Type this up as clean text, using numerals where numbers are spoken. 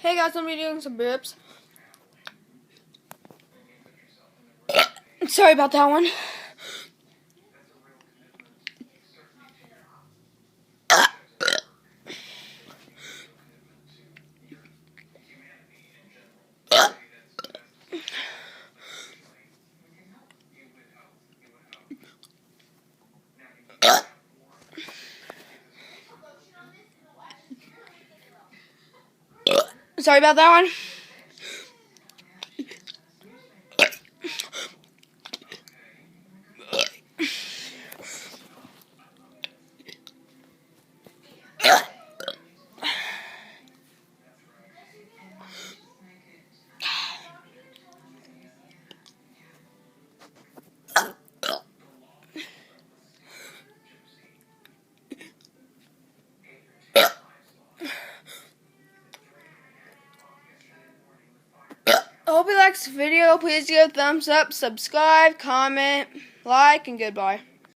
Hey guys, I'm doing some burps. Sorry about that one. Sorry about that one. I hope you liked this video. Please give a thumbs up, subscribe, comment, like, and goodbye.